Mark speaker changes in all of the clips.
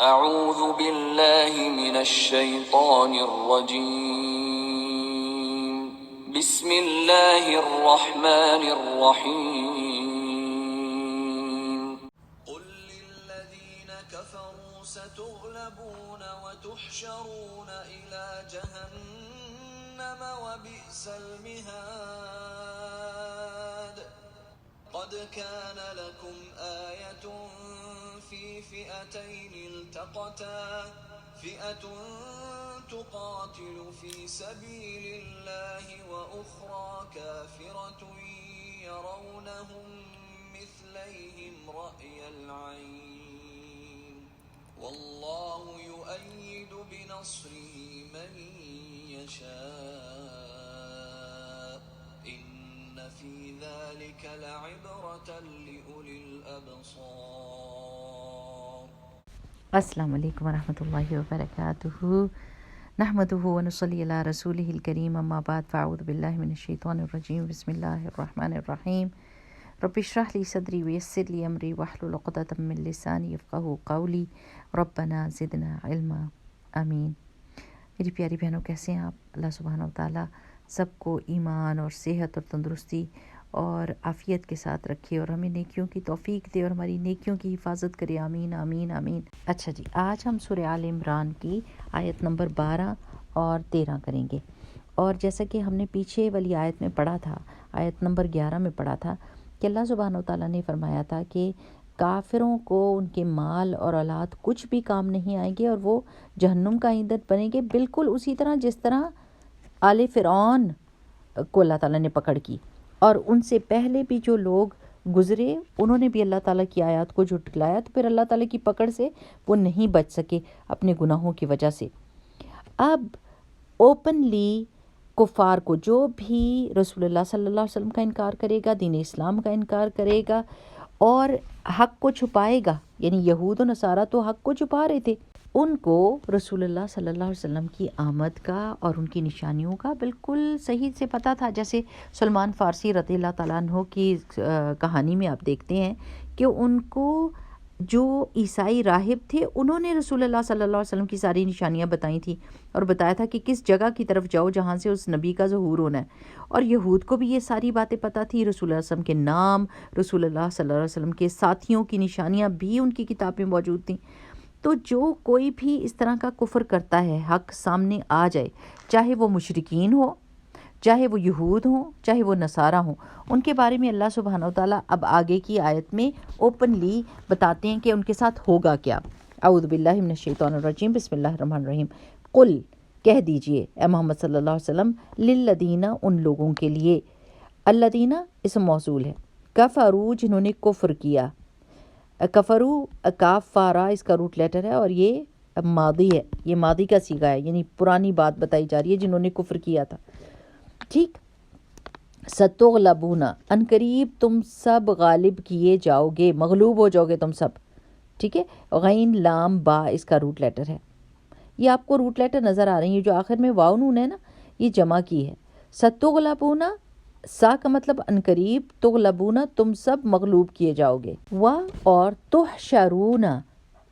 Speaker 1: اعوذ باللہ من الشیطان الرجیم بسم اللہ الرحمن الرحیم قل للذین کفروا ستغلبون وتحشرون الى جہنم وبئس المہاد قد كان لكم آية في فئتين التقتا فئة تقاتل في سبيل الله وأخرى كافرة يرونهم مثليهم رأي العين والله يؤيد بنصره من يشاء إن في ذلك لعبرة لأولي الأبصار.
Speaker 2: السلام علیکم ورحمۃ اللہ وبرکاتہ. نحمده ونصلی علی رسولہ الکریم، اما بعد فاعوذ باللہ من الشیطان الرجیم. بسم اللہ الرحمن الرحیم. رب اشرح لی صدری ویسر لی امری واحلل عقدۃ من لسانی یفقہوا قولی ربنا زدنا علما. آمین. میری پیاری بہنوں، کیسے ہیں آپ؟ اللہ سبحانہ و تعالیٰ سب کو ایمان اور صحت اور تندرستی اور عافیت کے ساتھ رکھے اور ہمیں نیکیوں کی توفیق دے اور ہماری نیکیوں کی حفاظت کرے. آمین آمین آمین. اچھا جی، آج ہم سورہ آل عمران کی آیت نمبر 12 اور 13 کریں گے. اور جیسا کہ ہم نے پیچھے والی آیت میں پڑھا تھا، آیت نمبر 11 میں پڑھا تھا کہ اللہ سبحانہ و تعالیٰ نے فرمایا تھا کہ کافروں کو ان کے مال اور اولاد کچھ بھی کام نہیں آئیں گے اور وہ جہنم کا ایندھن بنیں گے، بالکل اسی طرح جس طرح آل فرعون کو اللہ تعالیٰ نے پکڑ کی. اور ان سے پہلے بھی جو لوگ گزرے انہوں نے بھی اللہ تعالیٰ کی آیات کو جھٹلایا، تو پھر اللہ تعالیٰ کی پکڑ سے وہ نہیں بچ سکے اپنے گناہوں کی وجہ سے. اب اوپنلی کفار کو، جو بھی رسول اللہ صلی اللہ علیہ وسلم کا انکار کرے گا، دین اسلام کا انکار کرے گا اور حق کو چھپائے گا، یعنی یہود و نصارہ تو حق کو چھپا رہے تھے، ان کو رسول اللہ صلی اللہ علیہ وسلم کی آمد کا اور ان کی نشانیوں کا بالکل صحیح سے پتہ تھا. جیسے سلمان فارسی رضی اللہ تعالیٰ عنہ کی کہانی میں آپ دیکھتے ہیں کہ ان کو جو عیسائی راہب تھے انہوں نے رسول اللہ صلی اللہ علیہ وسلم کی ساری نشانیاں بتائی تھیں اور بتایا تھا کہ کس جگہ کی طرف جاؤ جہاں سے اس نبی کا ظہور ہونا ہے. اور یہود کو بھی یہ ساری باتیں پتہ تھی، رسول اللہ صلی اللہ علیہ وسلم کے نام، رسول اللہ صلی اللہ علیہ وسلم کے ساتھیوں کی نشانیاں بھی ان کی کتاب میں موجود تھیں. تو جو کوئی بھی اس طرح کا کفر کرتا ہے، حق سامنے آ جائے، چاہے وہ مشرکین ہو، چاہے وہ یہود ہوں، چاہے وہ نصارہ ہوں، ان کے بارے میں اللہ سبحانہ و تعالیٰ اب آگے کی آیت میں اوپنلی بتاتے ہیں کہ ان کے ساتھ ہوگا کیا. اعوذ باللہ من الشیطان الرجیم. بسم اللہ الرحمن الرحیم. قل، کہہ دیجئے اے محمد صلی اللہ علیہ وسلم، للذین، ان لوگوں کے لیے، الذین اسم موصول ہے، کفروا، جنہوں نے کفر کیا. کفرو، کاف فارا اس کا روٹ لیٹر ہے اور یہ ماضی ہے، یہ ماضی کا صیغہ ہے، یعنی پرانی بات بتائی جا رہی ہے جنہوں نے کفر کیا تھا. ٹھیک. ستغلبون، ان قریب تم سب غالب کیے جاؤ گے، مغلوب ہو جاؤ گے تم سب. ٹھیک ہے. غین لام با اس کا روٹ لیٹر ہے. یہ آپ کو روٹ لیٹر نظر آ رہی ہے، جو آخر میں واو نون ہے نا، یہ جمع کی ہے. ستغلبون، سا کا مطلب ان قریب، تغلبون تم سب مغلوب کیے جاؤ گے. اور تحشرون،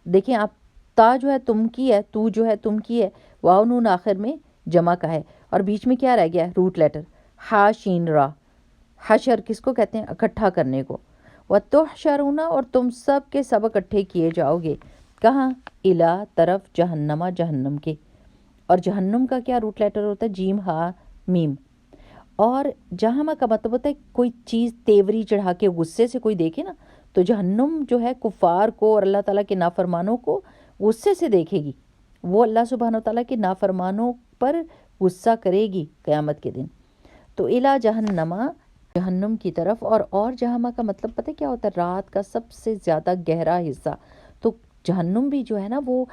Speaker 2: دیکھیں آپ، تا جو ہے تم کی ہے، تو جو ہے تم کی ہے، واو نون آخر میں جمع کا ہے اور بیچ میں کیا رہ گیا ہے؟ روٹ لیٹر ہا شین را. حشر کس کو کہتے ہیں؟ اکٹھا کرنے کو. وتحشرون، اور تم سب کے سب اکٹھے کیے جاؤ گے. کہاں؟ الا، طرف، جہنم، جہنم کے. اور جہنم کا کیا روٹ لیٹر ہوتا ہے؟ جیم ہا میم. اور جہنم کا مطلب ہوتا ہے کوئی چیز تیوری چڑھا کے غصے سے کوئی دیکھے نا، تو جہنم جو ہے کفار کو اور اللہ تعالیٰ کے نافرمانوں کو غصے سے دیکھے گی. وہ اللہ سبحانہ و تعالیٰ کے نافرمانوں پر غصہ کرے گی قیامت کے دن. تو الا جہنم، جہنم کی طرف. اور جہنم کا مطلب پتہ کیا ہوتا ہے؟ رات کا سب سے زیادہ گہرا حصہ. تو جہنم بھی جو ہے نا، وہ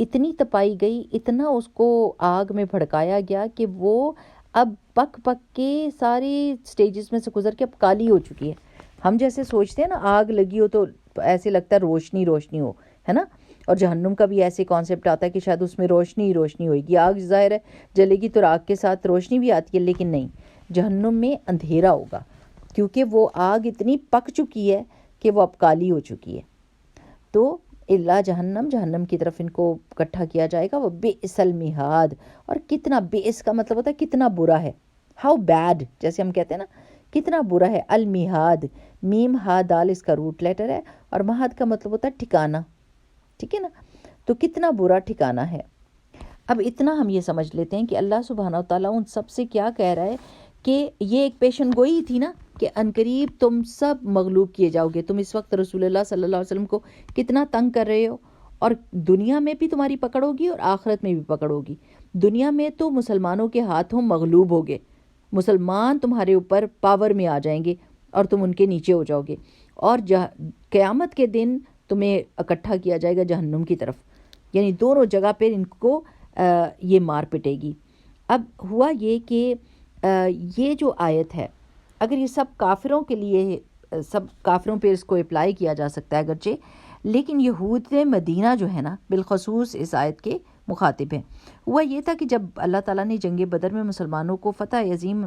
Speaker 2: اتنی تپائی گئی، اتنا اس کو آگ میں بھڑکایا گیا کہ وہ اب پک پک کے ساری سٹیجز میں سے گزر کے اب کالی ہو چکی ہے. ہم جیسے سوچتے ہیں نا آگ لگی ہو تو ایسے لگتا ہے روشنی روشنی ہو، ہے نا. اور جہنم کا بھی ایسے کانسیپٹ آتا ہے کہ شاید اس میں روشنی ہی روشنی ہوئے گی. آگ ظاہر ہے جلے گی تو آگ کے ساتھ روشنی بھی آتی ہے، لیکن نہیں، جہنم میں اندھیرا ہوگا کیونکہ وہ آگ اتنی پک چکی ہے کہ وہ اب کالی ہو چکی ہے. تو الا جہنم، جہنم کی طرف ان کو اکٹھا کیا جائے گا. وہ بئس المہاد، اور کتنا، بئس کا مطلب ہوتا ہے کتنا برا ہے، ہاؤ بیڈ، جیسے ہم کہتے ہیں نا کتنا برا ہے. المہاد، میم ہا دال اس کا روٹ لیٹر ہے، اور مہاد کا مطلب ہوتا ہے ٹھکانہ، ٹھیک ہے نا. تو کتنا برا ٹھکانہ ہے. اب اتنا ہم یہ سمجھ لیتے ہیں کہ اللہ سبحانہ وتعالیٰ ان سب سے کیا کہہ رہا ہے کہ یہ ایک پیشن گوئی تھی نا کہ عنقریب تم سب مغلوب کیے جاؤ گے. تم اس وقت رسول اللہ صلی اللہ علیہ وسلم کو کتنا تنگ کر رہے ہو، اور دنیا میں بھی تمہاری پکڑ ہوگی اور آخرت میں بھی پکڑ ہوگی. دنیا میں تو مسلمانوں کے ہاتھوں مغلوب ہوگے، مسلمان تمہارے اوپر پاور میں آ جائیں گے اور تم ان کے نیچے ہو جاؤ گے، اور قیامت کے دن تمہیں اکٹھا کیا جائے گا جہنم کی طرف. یعنی دونوں جگہ پہ ان کو یہ مار پٹے گی. اب ہوا یہ کہ یہ جو آیت ہے، اگر یہ سب کافروں کے لیے، سب کافروں پہ اس کو اپلائی کیا جا سکتا ہے اگرچہ، لیکن یہود مدینہ جو ہے نا بالخصوص اس آیت کے مخاطب ہیں. ہوا یہ تھا کہ جب اللہ تعالیٰ نے جنگ بدر میں مسلمانوں کو فتح عظیم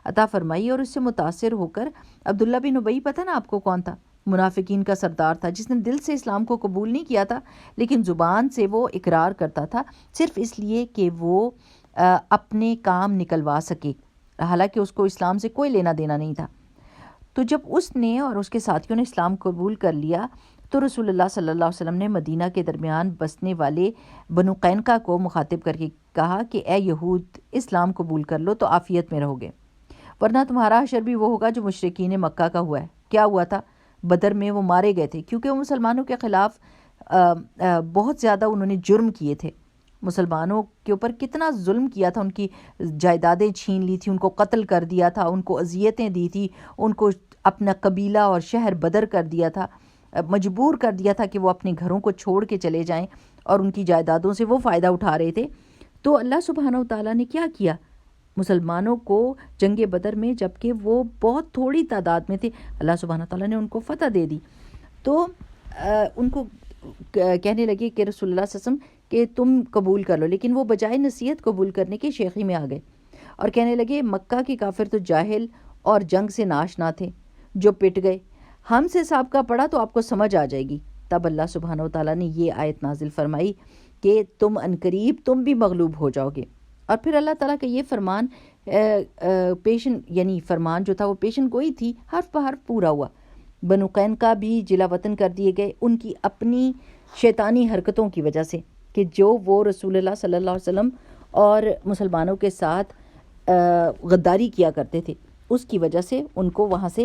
Speaker 2: عطا فرمائی، اور اس سے متاثر ہو کر عبداللہ بن ابی، پتہ نا آپ کو کون تھا، منافقین کا سردار تھا، جس نے دل سے اسلام کو قبول نہیں کیا تھا لیکن زبان سے وہ اقرار کرتا تھا صرف اس لیے کہ وہ اپنے کام نکلوا سکے، حالانکہ اس کو اسلام سے کوئی لینا دینا نہیں تھا. تو جب اس نے اور اس کے ساتھیوں نے اسلام قبول کر لیا تو رسول اللہ صلی اللہ علیہ وسلم نے مدینہ کے درمیان بسنے والے بنو قینقاع کو مخاطب کر کے کہا کہ اے یہود، اسلام قبول کر لو تو عافیت میں رہو گے، ورنہ تمہارا حشر بھی وہ ہوگا جو مشرکین مکہ کا ہوا ہے. کیا ہوا تھا؟ بدر میں وہ مارے گئے تھے کیونکہ وہ مسلمانوں کے خلاف بہت زیادہ انہوں نے جرم کیے تھے. مسلمانوں کے اوپر کتنا ظلم کیا تھا، ان کی جائیدادیں چھین لی تھی، ان کو قتل کر دیا تھا، ان کو اذیتیں دی تھی، ان کو اپنا قبیلہ اور شہر بدر کر دیا تھا، مجبور کر دیا تھا کہ وہ اپنے گھروں کو چھوڑ کے چلے جائیں، اور ان کی جائیدادوں سے وہ فائدہ اٹھا رہے تھے. تو اللہ سبحانہ وتعالیٰ نے کیا کیا؟ مسلمانوں کو جنگ بدر میں، جبکہ وہ بہت تھوڑی تعداد میں تھے، اللہ سبحانہ وتعالیٰ نے ان کو فتح دے دی. تو ان کو کہنے لگے کہ رسول اللہ صلی اللہ علیہ وسلم کہ تم قبول کر لو، لیکن وہ بجائے نصیحت قبول کرنے کے شیخی میں آ گئے اور کہنے لگے مکہ کے کافر تو جاہل اور جنگ سے ناشنا تھے جو پٹ گئے، ہم سے سابقہ پڑا تو آپ کو سمجھ آ جائے گی. تب اللہ سبحانہ وتعالیٰ نے یہ آیت نازل فرمائی کہ تم عنقریب تم بھی مغلوب ہو جاؤ گے. اور پھر اللہ تعالیٰ کا یہ فرمان پیشن، یعنی فرمان جو تھا وہ پیشن گوئی تھی، حرف بہ حرف پورا ہوا. بنو قینقاع بھی جلا وطن کر دیے گئے ان کی اپنی شیطانی حرکتوں کی وجہ سے، کہ جو وہ رسول اللہ صلی اللہ علیہ وسلم اور مسلمانوں کے ساتھ غداری کیا کرتے تھے، اس کی وجہ سے ان کو وہاں سے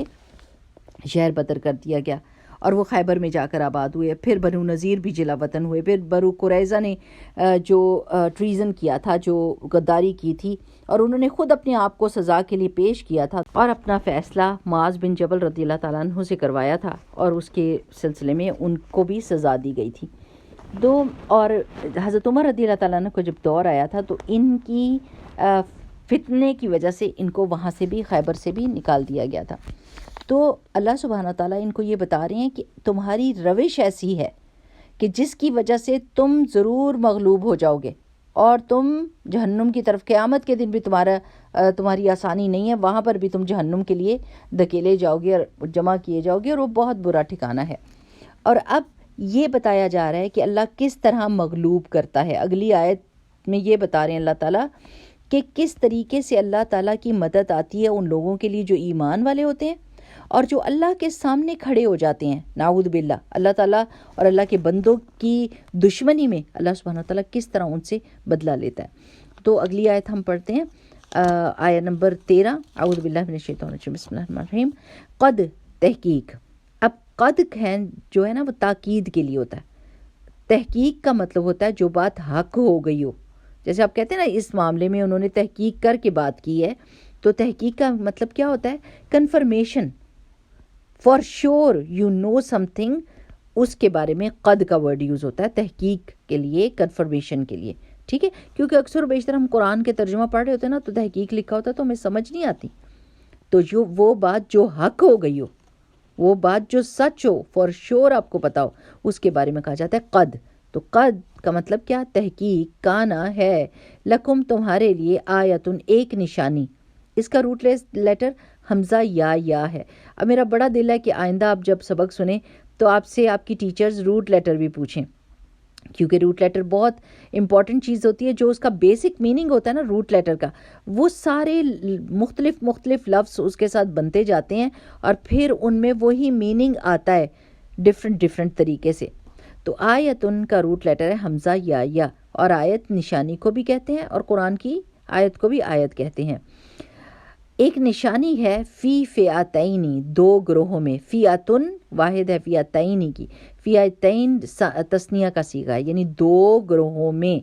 Speaker 2: شہر بدر کر دیا گیا اور وہ خیبر میں جا کر آباد ہوئے. پھر بنو نذیر بھی جلا وطن ہوئے. پھر بنو قریظہ نے جو ٹریزن کیا تھا، جو غداری کی تھی، اور انہوں نے خود اپنے آپ کو سزا کے لیے پیش کیا تھا اور اپنا فیصلہ معاذ بن جبل رضی اللہ تعالیٰ عنہ سے کروایا تھا، اور اس کے سلسلے میں ان کو بھی سزا دی گئی تھی. اور حضرت عمر رضی اللہ تعالیٰ عنہ کو جب دور آیا تھا تو ان کی فتنے کی وجہ سے ان کو وہاں سے بھی، خیبر سے بھی نکال دیا گیا تھا. تو اللہ سبحانہ تعالیٰ ان کو یہ بتا رہے ہیں کہ تمہاری روش ایسی ہے کہ جس کی وجہ سے تم ضرور مغلوب ہو جاؤ گے، اور تم جہنم کی طرف، قیامت کے دن بھی تمہاری آسانی نہیں ہے، وہاں پر بھی تم جہنم کے لیے دھکیلے جاؤ گے اور جمع کیے جاؤ گے، اور وہ بہت برا ٹھکانہ ہے. اور اب یہ بتایا جا رہا ہے کہ اللہ کس طرح مغلوب کرتا ہے. اگلی آیت میں یہ بتا رہے ہیں اللہ تعالیٰ کہ کس طریقے سے اللہ تعالیٰ کی مدد آتی ہے ان لوگوں کے لیے جو ایمان والے ہوتے ہیں اور جو اللہ کے سامنے کھڑے ہو جاتے ہیں. نعوذ باللہ، اللہ تعالیٰ اور اللہ کے بندوں کی دشمنی میں اللہ سبحانہ تعالیٰ کس طرح ان سے بدلہ لیتا ہے. تو اگلی آیت ہم پڑھتے ہیں، آیت نمبر 13. اعوذ باللہ من الشیطان الرجیم، بسم اللہ الرحمن الرحیم. قد، تحقیق. اب قد جو ہے نا وہ تاکید کے لیے ہوتا ہے. تحقیق کا مطلب ہوتا ہے جو بات حق ہو گئی ہو. جیسے آپ کہتے ہیں نا اس معاملے میں انہوں نے تحقیق کر کے بات کی ہے، تو تحقیق کا مطلب کیا ہوتا ہے؟ Confirmation. For sure you know something, اس کے بارے میں قد کا ورڈ یوز ہوتا ہے تحقیق کے لیے، کنفرمیشن کے لیے. ٹھیک ہے، کیونکہ اکثر و بیشتر ہم قرآن کے ترجمہ پڑھ رہے ہوتے ہیں نا تو تحقیق لکھا ہوتا ہے تو ہمیں سمجھ نہیں آتی. تو وہ بات جو حق ہو گئی ہو، وہ بات جو سچ ہو، فار شیور آپ کو پتا ہو، اس کے بارے میں کہا جاتا ہے قد. تو قد کا مطلب کیا؟ تحقیق، کانا ہے، لکم تمہارے لیے، آیتن ایک نشانی. اس کا روٹ لیٹر حمزہ یا ہے. اب میرا بڑا دل ہے کہ آئندہ آپ جب سبق سنیں تو آپ سے آپ کی ٹیچرز روٹ لیٹر بھی پوچھیں، کیونکہ روٹ لیٹر بہت امپورٹنٹ چیز ہوتی ہے. جو اس کا بیسک میننگ ہوتا ہے نا روٹ لیٹر کا، وہ سارے مختلف لفظ اس کے ساتھ بنتے جاتے ہیں اور پھر ان میں وہی میننگ آتا ہے ڈفرینٹ طریقے سے. تو آیتن کا روٹ لیٹر ہے حمزہ یا، اور آیت نشانی کو بھی کہتے ہیں اور قرآن کی آیت کو بھی آیت کہتے ہیں. ایک نشانی ہے فی فئتین، دو گروہوں میں. فئتن واحد ہے فئتین کی، فئتین تثنیہ کا صیغہ ہے، یعنی دو گروہوں میں.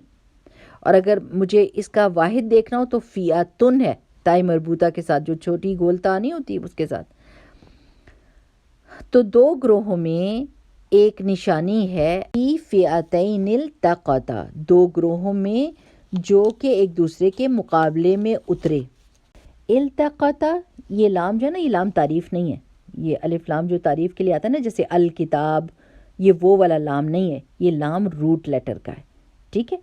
Speaker 2: اور اگر مجھے اس کا واحد دیکھنا ہو تو فئتن ہے تائی مربوطہ کے ساتھ، جو چھوٹی گول تا نہیں ہوتی اس کے ساتھ. تو دو گروہوں میں ایک نشانی ہے فی فئتین التقطا، دو گروہوں میں جو کہ ایک دوسرے کے مقابلے میں اترے. التقطا، یہ لام جو ہے نا، یہ لام تعریف نہیں ہے. یہ الف لام جو تعریف کے لیے آتا ہے نا، جیسے الکتاب، یہ وہ والا لام نہیں ہے، یہ لام روٹ لیٹر کا ہے. ٹھیک ہے،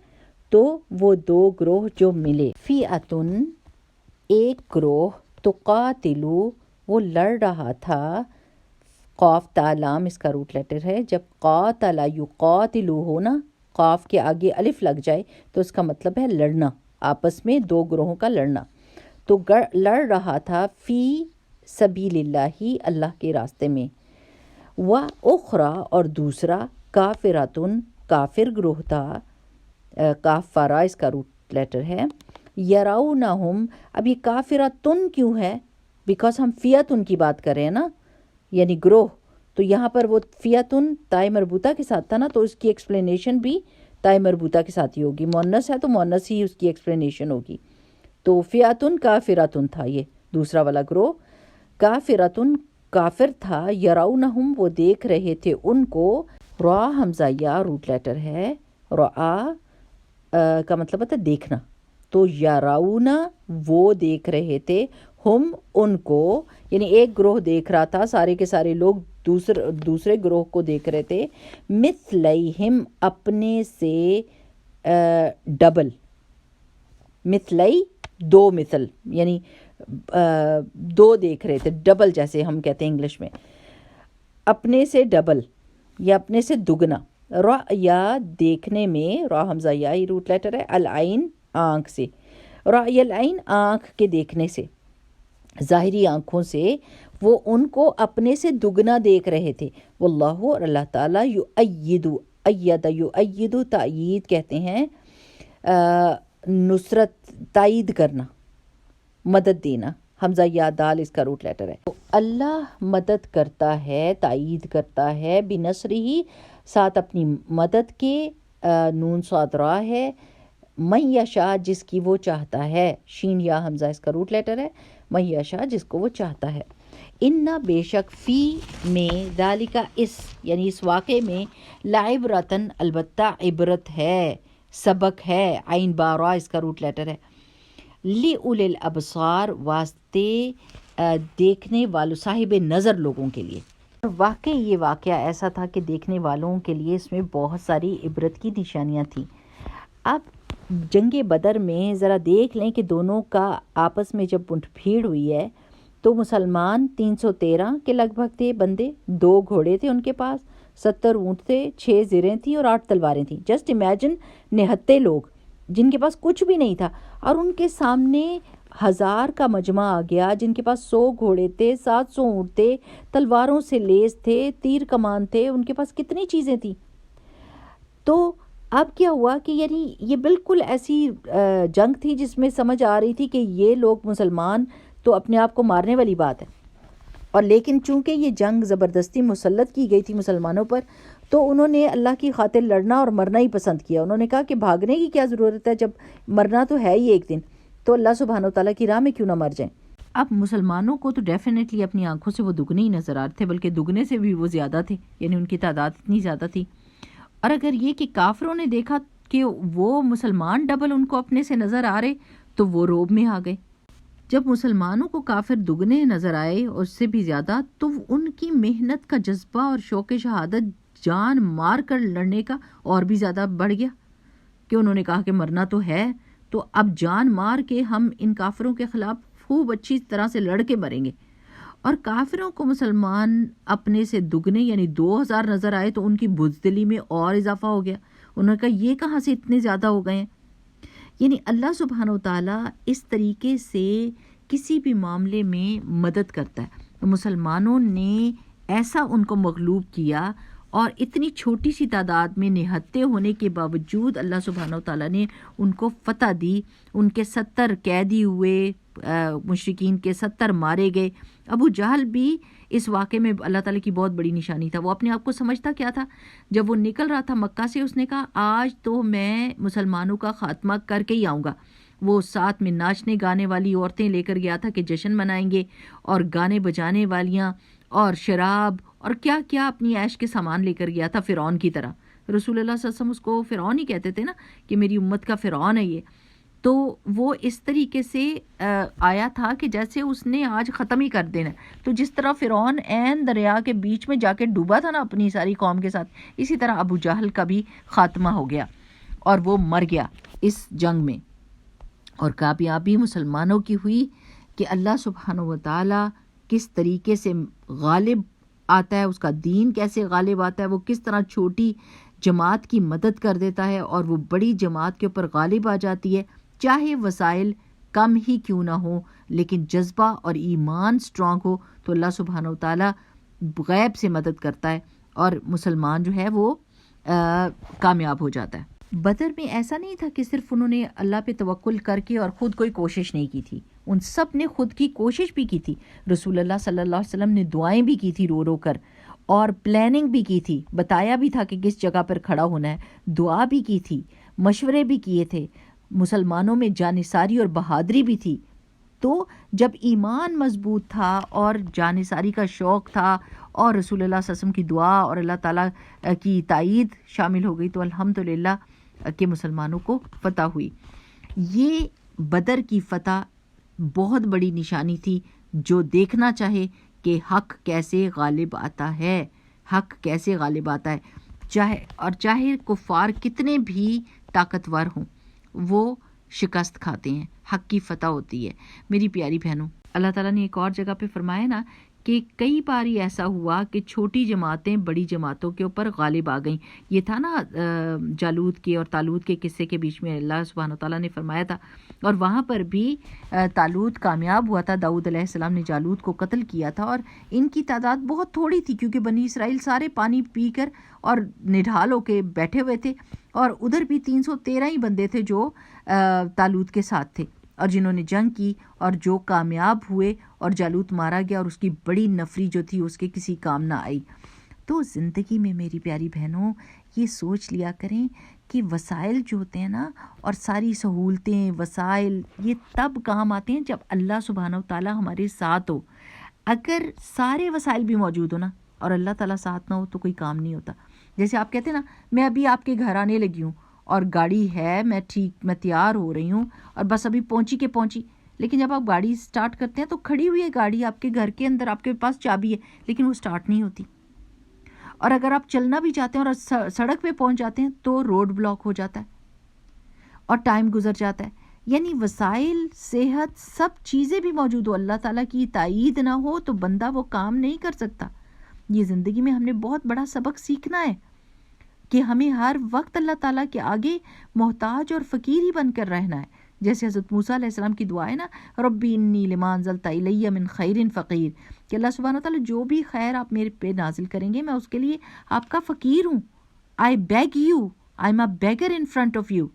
Speaker 2: تو وہ دو گروہ جو ملے. فئتن ایک گروہ، تقاتلو وہ لڑ رہا تھا. قاف تا لام اس کا روٹ لیٹر ہے. جب قاتل یقاتلو ہو نا، قاف کے آگے الف لگ جائے تو اس کا مطلب ہے لڑنا، آپس میں دو گروہوں کا لڑنا. تو لڑ رہا تھا فی سبیل اللہ، اللہ کے راستے میں. و اخرى اور دوسرا کافراتن، کافر گروہ تھا. کاف فارا اس کا روٹ لیٹر ہے. یراؤنہم، اب یہ کافراتن کیوں ہے؟ بیکاز ہم فیتن کی بات کر رہے ہیں نا، یعنی گروہ. تو یہاں پر وہ فیتن تائے مربوطہ کے ساتھ تھا نا، تو اس کی ایکسپلینیشن بھی تائے مربوطہ کے ساتھ ہی ہوگی. مؤنث ہے تو مؤنث ہی اس کی ایکسپلینیشن ہوگی. تو فئتن کافراتن تھا یہ دوسرا والا گروہ. کافراتن کافر تھا. یراؤنہم وہ دیکھ رہے تھے ان کو. را حمزہ یا روٹ لیٹر ہے. را کا مطلب ہوتا ہے دیکھنا. تو یراؤنا وہ دیکھ رہے تھے، ہم ان کو، یعنی ایک گروہ دیکھ رہا تھا، سارے کے سارے لوگ دوسرے گروہ کو دیکھ رہے تھے. مثلیہم اپنے سے ڈبل. مثلی دو، مثل یعنی دو دیکھ رہے تھے، ڈبل جیسے ہم کہتے ہیں انگلش میں. اپنے سے ڈبل یا اپنے سے دگنا. رأیا دیکھنے میں، را حمزہ یا ہی روٹ لیٹر ہے. العین آنکھ سے. رأی العین آنکھ کے دیکھنے سے، ظاہری آنکھوں سے وہ ان کو اپنے سے دگنا دیکھ رہے تھے. واللہ اور اللہ تعالیٰ یؤید تائید کہتے ہیں نصرت، تائید کرنا، مدد دینا. حمزہ یا دال اس کا روٹ لیٹر ہے. تو اللہ مدد کرتا ہے، تائید کرتا ہے، بنصرہ ساتھ اپنی مدد کے. نون صاد را ہے. من یشاء جس کی وہ چاہتا ہے. شین یا حمزہ اس کا روٹ لیٹر ہے. من یشاء جس کو وہ چاہتا ہے. انا بے شک فی میں، ذالک اس یعنی اس واقعے میں، لعبرتن البتہ عبرت ہے، سبق ہے. عین بارا اس کا روٹ لیٹر ہے. لِأُولِي الْأَبْصَارِ واسطے دیکھنے والوں، صاحب نظر لوگوں کے لیے. واقعی یہ واقعہ ایسا تھا کہ دیکھنے والوں کے لیے اس میں بہت ساری عبرت کی نشانیاں تھیں. اب جنگ بدر میں ذرا دیکھ لیں کہ دونوں کا آپس میں جب منٹ بھیڑ ہوئی ہے تو مسلمان 313 کے لگ بھگ تھے بندے. 2 گھوڑے تھے ان کے پاس، 70 اونٹ تھے، 6 زریں تھیں اور 8 تلواریں تھیں. جسٹ امیجن 69 لوگ جن کے پاس کچھ بھی نہیں تھا، اور ان کے سامنے 1000 کا مجمع آ گیا جن کے پاس 100 گھوڑے تھے، 700 اونٹ تھے، تلواروں سے لیس تھے، تیر کمان تھے، ان کے پاس کتنی چیزیں تھیں. تو اب کیا ہوا کہ یعنی یہ بالکل ایسی جنگ تھی جس میں سمجھ آ رہی تھی کہ یہ لوگ مسلمان تو اپنے آپ کو مارنے والی بات ہے. اور لیکن چونکہ یہ جنگ زبردستی مسلط کی گئی تھی مسلمانوں پر، تو انہوں نے اللہ کی خاطر لڑنا اور مرنا ہی پسند کیا. انہوں نے کہا کہ بھاگنے کی کیا ضرورت ہے جب مرنا تو ہے ہی ایک دن، تو اللہ سبحانہ و تعالیٰ کی راہ میں کیوں نہ مر جائیں. اب مسلمانوں کو تو ڈیفینیٹلی اپنی آنکھوں سے وہ دگنے ہی نظر آ رہے تھے، بلکہ دگنے سے بھی وہ زیادہ تھے، یعنی ان کی تعداد اتنی زیادہ تھی. اور اگر یہ کہ کافروں نے دیکھا کہ وہ مسلمان ڈبل ان کو اپنے سے نظر آ رہے تو وہ روب میں آ گئے. جب مسلمانوں کو کافر دگنے نظر آئے اور اس سے بھی زیادہ، تو ان کی محنت کا جذبہ اور شوق شہادت جان مار کر لڑنے کا اور بھی زیادہ بڑھ گیا، کہ انہوں نے کہا کہ مرنا تو ہے، تو اب جان مار کے ہم ان کافروں کے خلاف خوب اچھی طرح سے لڑ کے مریں گے. اور کافروں کو مسلمان اپنے سے دگنے یعنی 2000 نظر آئے تو ان کی بزدلی میں اور اضافہ ہو گیا. انہوں نے کہا یہ کہاں سے اتنے زیادہ ہو گئے ہیں. یعنی اللہ سبحانہ وتعالیٰ اس طریقے سے کسی بھی معاملے میں مدد کرتا ہے. مسلمانوں نے ایسا ان کو مغلوب کیا اور اتنی چھوٹی سی تعداد میں نہتے ہونے کے باوجود اللہ سبحانہ وتعالیٰ نے ان کو فتح دی. ان کے 70 قیدی ہوئے، مشرکین کے 70 مارے گئے. ابو جہل بھی اس واقعے میں اللہ تعالیٰ کی بہت بڑی نشانی تھا. وہ اپنے آپ کو سمجھتا کیا تھا؟ جب وہ نکل رہا تھا مکہ سے، اس نے کہا آج تو میں مسلمانوں کا خاتمہ کر کے ہی آؤں گا. وہ ساتھ میں ناچنے گانے والی عورتیں لے کر گیا تھا کہ جشن منائیں گے، اور گانے بجانے والیاں اور شراب اور کیا کیا اپنی عیش کے سامان لے کر گیا تھا، فرعون کی طرح. رسول اللہ صلی اللہ علیہ وسلم اس کو فرعون ہی کہتے تھے نا، کہ میری امت کا فرعون ہے یہ. تو وہ اس طریقے سے آیا تھا کہ جیسے اس نے آج ختم ہی کر دینا. تو جس طرح فرعون عین دریا کے بیچ میں جا کے ڈوبا تھا نا اپنی ساری قوم کے ساتھ، اسی طرح ابو جہل کا بھی خاتمہ ہو گیا اور وہ مر گیا اس جنگ میں. اور کامیابی مسلمانوں کی ہوئی کہ اللہ سبحانہ وتعالی کس طریقے سے غالب آتا ہے، اس کا دین کیسے غالب آتا ہے، وہ کس طرح چھوٹی جماعت کی مدد کر دیتا ہے اور وہ بڑی جماعت کے اوپر غالب آ جاتی ہے. چاہے وسائل کم ہی کیوں نہ ہو، لیکن جذبہ اور ایمان سٹرونگ ہو تو اللہ سبحانہ وتعالی غیب سے مدد کرتا ہے اور مسلمان جو ہے وہ کامیاب ہو جاتا ہے. بدر میں ایسا نہیں تھا کہ صرف انہوں نے اللہ پہ توکل کر کے اور خود کوئی کوشش نہیں کی تھی. ان سب نے خود کی کوشش بھی کی تھی. رسول اللہ صلی اللہ علیہ وسلم نے دعائیں بھی کی تھی رو رو کر، اور پلاننگ بھی کی تھی، بتایا بھی تھا کہ کس جگہ پر کھڑا ہونا ہے، دعا بھی کی تھی، مشورے بھی کیے تھے. مسلمانوں میں جانثاری اور بہادری بھی تھی. تو جب ایمان مضبوط تھا اور جانثاری کا شوق تھا اور رسول اللہ صلی اللہ علیہ وسلم کی دعا اور اللہ تعالیٰ کی تائید شامل ہو گئی تو الحمدللہ کہ مسلمانوں کو فتح ہوئی. یہ بدر کی فتح بہت بڑی نشانی تھی. جو دیکھنا چاہے کہ حق کیسے غالب آتا ہے، حق کیسے غالب آتا ہے، چاہے کفار کتنے بھی طاقتور ہوں وہ شکست کھاتے ہیں، حق کی فتح ہوتی ہے. میری پیاری بہنوں، اللہ تعالیٰ نے ایک اور جگہ پہ فرمایا نا کہ کئی بار ایسا ہوا کہ چھوٹی جماعتیں بڑی جماعتوں کے اوپر غالب آ گئیں. یہ تھا نا جالوت کے اور طالوت کے قصے کے بیچ میں اللہ سبحانہ تعالیٰ نے فرمایا تھا، اور وہاں پر بھی طالوت کامیاب ہوا تھا. داؤد علیہ السلام نے جالوت کو قتل کیا تھا، اور ان کی تعداد بہت تھوڑی تھی کیونکہ بنی اسرائیل سارے پانی پی کر اور نڈھال ہو کے بیٹھے ہوئے تھے، اور ادھر بھی 313 ہی بندے تھے جو طالوت کے ساتھ تھے اور جنہوں نے جنگ کی اور جو کامیاب ہوئے، اور جالوت مارا گیا اور اس کی بڑی نفری جو تھی اس کے کسی کام نہ آئی. تو زندگی میں میری پیاری بہنوں یہ سوچ لیا کریں کہ وسائل جو ہوتے ہیں نا، اور ساری سہولتیں وسائل یہ تب کام آتے ہیں جب اللہ سبحانہ و تعالیٰ ہمارے ساتھ ہو. اگر سارے وسائل بھی موجود ہو نا اور اللہ تعالیٰ ساتھ نہ ہو تو کوئی کام نہیں ہوتا. جیسے آپ کہتے ہیں نا میں ابھی آپ کے گھر آنے لگی ہوں اور گاڑی ہے، میں تیار ہو رہی ہوں اور بس ابھی پہنچی، لیکن جب آپ گاڑی سٹارٹ کرتے ہیں تو کھڑی ہوئی ہے گاڑی آپ کے گھر کے اندر، آپ کے پاس چابی ہے لیکن وہ سٹارٹ نہیں ہوتی. اور اگر آپ چلنا بھی چاہتے ہیں اور سڑک پہ پہنچ جاتے ہیں تو روڈ بلاک ہو جاتا ہے اور ٹائم گزر جاتا ہے. یعنی وسائل، صحت، سب چیزیں بھی موجود ہو، اللہ تعالیٰ کی تائید نہ ہو تو بندہ وہ کام نہیں کر سکتا. یہ زندگی میں ہم نے بہت بڑا سبق سیکھنا ہے کہ ہمیں ہر وقت اللہ تعالیٰ کے آگے محتاج اور فقیر ہی بن کر رہنا ہے. جیسے حضرت موسیٰ علیہ السلام کی دعا ہے نا، ربی انی لما انزلت الی من خیر فقیر، کہ اللہ سبحانہ وتعالیٰ جو بھی خیر آپ میرے پہ نازل کریں گے میں اس کے لیے آپ کا فقیر ہوں. I beg you, I am a beggar in front of you.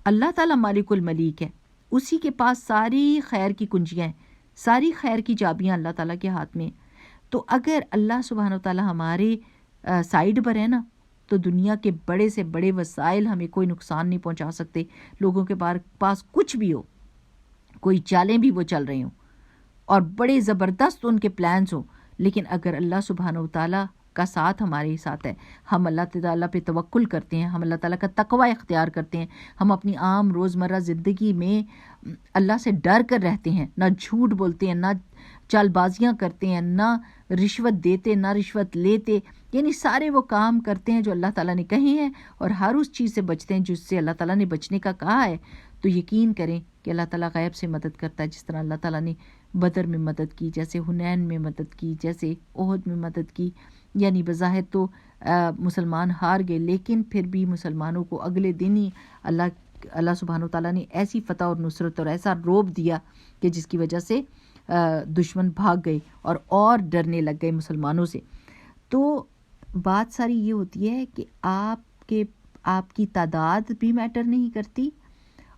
Speaker 2: اللہ تعالیٰ مالک الملیک ہے، اسی کے پاس ساری خیر کی کنجیاں ہیں، ساری خیر کی چابیاں اللہ تعالیٰ کے ہاتھ میں. تو اگر اللہ سبحانہ وتعالیٰ ہمارے سائیڈ پر ہے نا تو دنیا کے بڑے سے بڑے وسائل ہمیں کوئی نقصان نہیں پہنچا سکتے. لوگوں کے پاس کچھ بھی ہو، کوئی چالیں بھی وہ چل رہی ہوں اور بڑے زبردست ان کے پلانز ہوں، لیکن اگر اللہ سبحانہ وتعالیٰ کا ساتھ ہمارے ساتھ ہے، ہم اللہ تعالیٰ پہ توکل کرتے ہیں، ہم اللہ تعالیٰ کا تقوی اختیار کرتے ہیں، ہم اپنی عام روزمرہ زندگی میں اللہ سے ڈر کر رہتے ہیں، نہ جھوٹ بولتے ہیں، نہ چال بازیاں کرتے ہیں، نہ رشوت دیتے، نہ رشوت لیتے، یعنی سارے وہ کام کرتے ہیں جو اللہ تعالیٰ نے کہے ہیں اور ہر اس چیز سے بچتے ہیں جس سے اللہ تعالیٰ نے بچنے کا کہا ہے، تو یقین کریں کہ اللہ تعالیٰ غیب سے مدد کرتا ہے. جس طرح اللہ تعالیٰ نے بدر میں مدد کی، جیسے حنین میں مدد کی، جیسے احد میں مدد کی. یعنی بظاہر تو مسلمان ہار گئے، لیکن پھر بھی مسلمانوں کو اگلے دن ہی اللہ سبحانہ وتعالیٰ نے ایسی فتح اور نصرت اور ایسا رعب دیا کہ جس کی وجہ سے دشمن بھاگ گئے اور ڈرنے لگ گئے مسلمانوں سے. تو بات ساری یہ ہوتی ہے کہ آپ کی تعداد بھی میٹر نہیں کرتی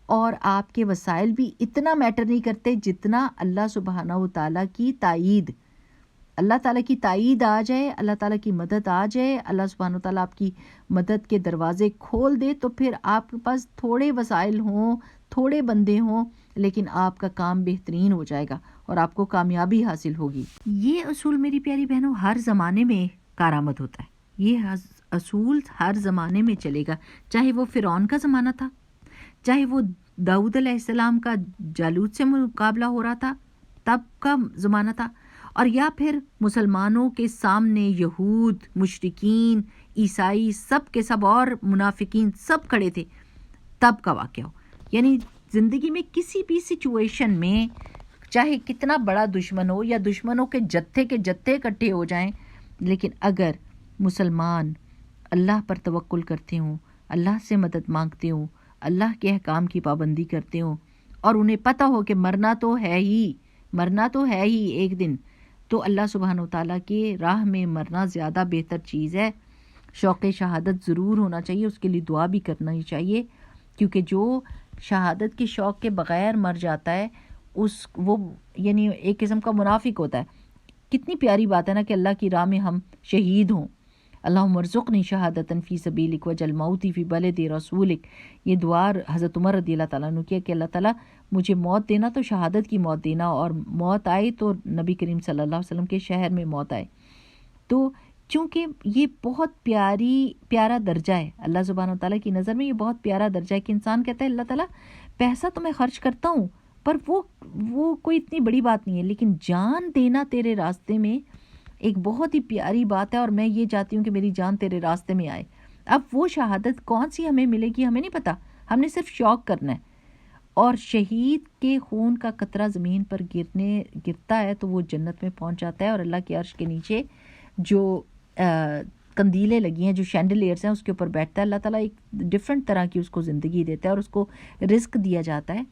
Speaker 2: اور آپ کے وسائل بھی اتنا میٹر نہیں کرتے جتنا اللہ سبحانہ وتعالیٰ کی تائید. اللہ تعالیٰ کی تائید آ جائے، اللہ تعالیٰ کی مدد آ جائے، اللہ سبحانہ وتعالیٰ آپ کی مدد کے دروازے کھول دے، تو پھر آپ کے پاس تھوڑے وسائل ہوں، تھوڑے بندے ہوں، لیکن آپ کا کام بہترین ہو جائے گا اور آپ کو کامیابی حاصل ہوگی. یہ اصول میری پیاری بہنوں ہر زمانے میں کارآمد ہوتا ہے. یہ اصول ہر زمانے میں چلے گا، چاہے وہ فرعون کا زمانہ تھا، چاہے وہ داؤد علیہ السلام کا جالوت سے مقابلہ ہو رہا تھا تب کا زمانہ تھا، اور یا پھر مسلمانوں کے سامنے یہود، مشرکین، عیسائی سب کے سب اور منافقین سب کھڑے تھے تب کا واقعہ ہو. یعنی زندگی میں کسی بھی سچویشن میں چاہے کتنا بڑا دشمن ہو یا دشمنوں کے جتھے اکٹھے ہو جائیں، لیکن اگر مسلمان اللہ پر توکل کرتے ہوں، اللہ سے مدد مانگتے ہوں، اللہ کے احکام کی پابندی کرتے ہوں، اور انہیں پتہ ہو کہ مرنا تو ہے ہی ایک دن، تو اللہ سبحانہ وتعالیٰ کی راہ میں مرنا زیادہ بہتر چیز ہے. شوق شہادت ضرور ہونا چاہیے، اس کے لیے دعا بھی کرنا ہی چاہیے، کیونکہ جو شہادت کے شوق کے بغیر مر جاتا ہے وہ یعنی ایک قسم کا منافق ہوتا ہے. کتنی پیاری بات ہے نا کہ اللہ کی راہ میں ہم شہید ہوں. اللہم ارزقنی شہادتاً فی سبیلک وجعل موتی فی بلد رسولک. یہ دعا حضرت عمر رضی اللہ تعالیٰ عنہ کیا کہ اللہ تعالیٰ مجھے موت دینا تو شہادت کی موت دینا، اور موت آئے تو نبی کریم صلی اللہ علیہ وسلم کے شہر میں موت آئے. تو چونکہ یہ بہت پیارا درجہ ہے اللہ سبحانہ وتعالیٰ کی نظر میں، یہ بہت پیارا درجہ ہے کہ انسان کہتا ہے اللہ تعالیٰ پیسہ تو میں خرچ کرتا ہوں پر وہ کوئی اتنی بڑی بات نہیں ہے، لیکن جان دینا تیرے راستے میں ایک بہت ہی پیاری بات ہے، اور میں یہ چاہتی ہوں کہ میری جان تیرے راستے میں آئے. اب وہ شہادت کون سی ہمیں ملے گی ہمیں نہیں پتہ، ہم نے صرف شوق کرنا ہے. اور شہید کے خون کا قطرہ زمین پر گرتا ہے تو وہ جنت میں پہنچ جاتا ہے، اور اللہ کے عرش کے نیچے جو کندیلیں لگی ہیں، جو شینڈلیئرز ہیں، اس کے اوپر بیٹھتا ہے. اللہ تعالیٰ ایک ڈیفرنٹ طرح کی اس کو زندگی دیتا ہے اور اس کو رزق دیا جاتا ہے.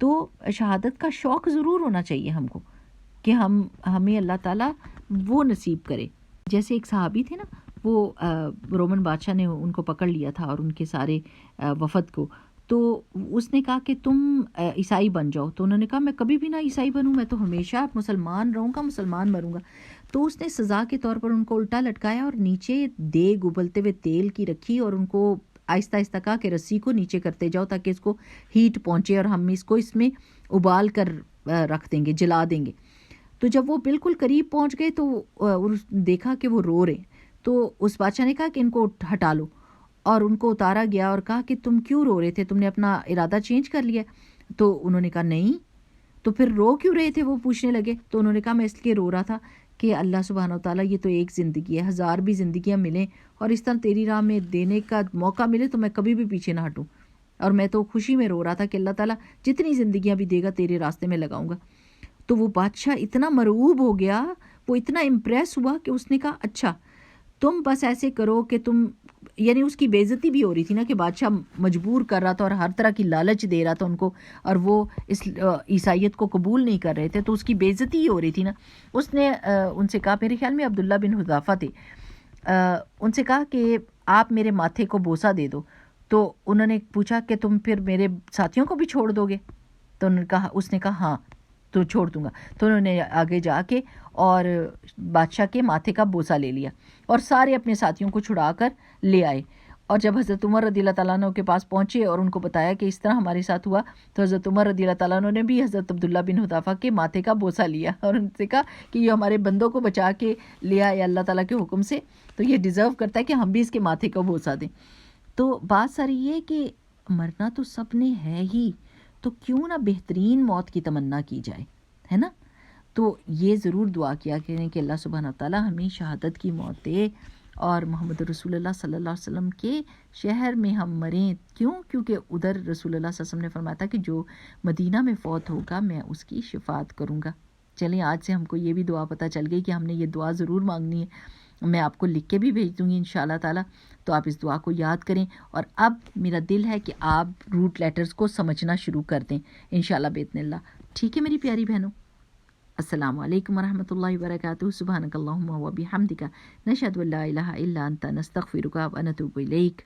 Speaker 2: تو شہادت کا شوق ضرور ہونا چاہیے ہم کو کہ ہمیں اللہ تعالیٰ وہ نصیب کرے. جیسے ایک صحابی تھے نا، وہ رومن بادشاہ نے ان کو پکڑ لیا تھا اور ان کے سارے وفد کو، تو اس نے کہا کہ تم عیسائی بن جاؤ. تو انہوں نے کہا میں کبھی بھی نہ عیسائی بنوں، میں تو ہمیشہ مسلمان رہوں گا، مسلمان مروں گا. تو اس نے سزا کے طور پر ان کو الٹا لٹکایا اور نیچے دیگ ابلتے ہوئے تیل کی رکھی، اور ان کو آہستہ آہستہ کہا کہ رسی کو نیچے کرتے جاؤ تاکہ اس کو ہیٹ پہنچے اور ہم اس میں ابال کر رکھ دیں گے، جلا دیں گے. تو جب وہ بالکل قریب پہنچ گئے تو دیکھا کہ وہ رو رہے، تو اس بادشاہ نے کہا کہ ان کو ہٹا لو، اور ان کو اتارا گیا اور کہا کہ تم کیوں رو رہے تھے، تم نے اپنا ارادہ چینج کر لیا؟ تو انہوں نے کہا نہیں. تو پھر رو کیوں رہے تھے وہ پوچھنے لگے. تو انہوں نے کہا میں اس لیے رو رہا تھا کہ اللہ سبحانہ وتعالیٰ یہ تو ایک زندگی ہے، 1000 بھی زندگیاں ملیں اور اس طرح تیری راہ میں دینے کا موقع ملے تو میں کبھی بھی پیچھے نہ ہٹوں. اور میں تو خوشی میں رو رہا تھا کہ اللہ تعالیٰ جتنی زندگیاں بھی دے گا تیرے راستے میں لگاؤں گا. تو وہ بادشاہ اتنا مرعوب ہو گیا، وہ اتنا امپریس ہوا کہ اس نے کہا اچھا تم بس ایسے کرو کہ تم، یعنی اس کی بے عزتی بھی ہو رہی تھی نا کہ بادشاہ مجبور کر رہا تھا اور ہر طرح کی لالچ دے رہا تھا ان کو، اور وہ اس عیسائیت کو قبول نہیں کر رہے تھے، تو اس کی بے عزتی ہی ہو رہی تھی نا. اس نے ان سے کہا، میرے خیال میں عبداللہ بن حذافہ تھے، ان سے کہا کہ آپ میرے ماتھے کو بوسہ دے دو. تو انہوں نے پوچھا کہ تم پھر میرے ساتھیوں کو بھی چھوڑ دو گے؟ تو اس نے کہا ہاں تو چھوڑ دوں گا. تو انہوں نے آگے جا کے اور بادشاہ کے ماتھے کا بوسہ لے لیا اور سارے اپنے ساتھیوں کو چھڑا کر لے آئے. اور جب حضرت عمر رضی اللہ تعالیٰ عنہ کے پاس پہنچے اور ان کو بتایا کہ اس طرح ہمارے ساتھ ہوا، تو حضرت عمر رضی اللہ تعالیٰ عنہ نے بھی حضرت عبداللہ بن حذافہ کے ماتھے کا بوسہ لیا اور ان سے کہا کہ یہ ہمارے بندوں کو بچا کے لیا ہے اللہ تعالیٰ کے حکم سے، تو یہ ڈیزرو کرتا ہے کہ ہم بھی اس کے ماتھے کا بوسہ دیں. تو بات ساری یہ کہ مرنا تو سب نے ہے ہی، تو کیوں نہ بہترین موت کی تمنا کی جائے، ہے نا. تو یہ ضرور دعا کیا کریں کہ اللہ سبحانہ وتعالیٰ ہمیں شہادت کی موت دے اور محمد رسول اللہ صلی اللہ علیہ وسلم کے شہر میں ہم مریں. کیونکہ ادھر رسول اللہ صلی اللہ علیہ وسلم نے فرمایا تھا کہ جو مدینہ میں فوت ہوگا میں اس کی شفاعت کروں گا. چلیں آج سے ہم کو یہ بھی دعا پتہ چل گئی کہ ہم نے یہ دعا ضرور مانگنی ہے. میں آپ کو لکھ کے بھی بھیج دوں گی انشاءاللہ تعالیٰ. تو آپ اس دعا کو یاد کریں. اور اب میرا دل ہے کہ آپ روٹ لیٹرز کو سمجھنا شروع کر دیں انشاءاللہ باذن اللہ. ٹھیک ہے میری پیاری بہنوں. السلام علیکم ورحمۃ اللہ وبرکاتہ. سبحانک اللہم و بحمدک نشہد ان لا الہ الا انت نستغفرک و نتوب الیک.